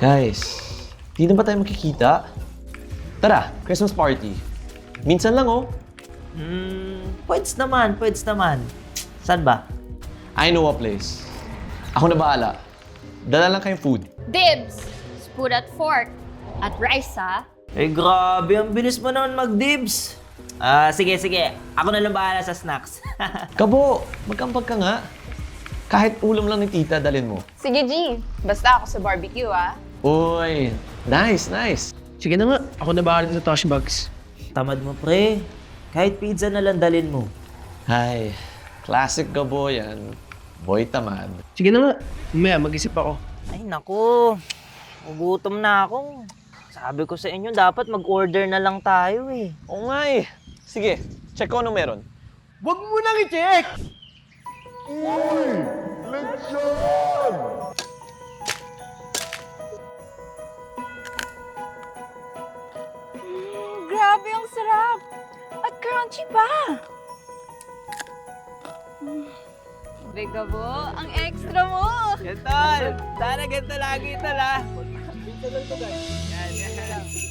Guys, di na ba tayo makikita? Tara, Christmas party. Minsan lang, oh. Pweds naman, pweds naman. Saan ba? I know a place. Ako na bahala. Dala lang kayong food. Dibs! Spoon at fork. At rice, ha? Eh, grabe. Ang bilis mo naman mag-dibs. Sige. Ako na lang bahala sa snacks. Kabo, magkampag ka nga. Kahit ulam lang ni tita, dalhin mo. Sige, G. Basta ako sa barbecue, ah. Uy, nice. Sige na nga, ako na bahala sa Tosh Bags. Tamad mo, pre. Kahit pizza na lang dalhin mo. Ay, classic Gabo yan. Boy tamad. Sige na nga, mamaya mag-isip ako. Ay, naku. Ugutom na ako. Sabi ko sa inyo, dapat mag-order na lang tayo eh. Oo nga eh. Sige, check ko anong meron. Huwag mo nang i-check! Grabe, ang sarap. At crunchy pa. Bigabo, ang extra mo. Tol, sana ganito lagi ito, ha? Minsan lang to, guys. Yan.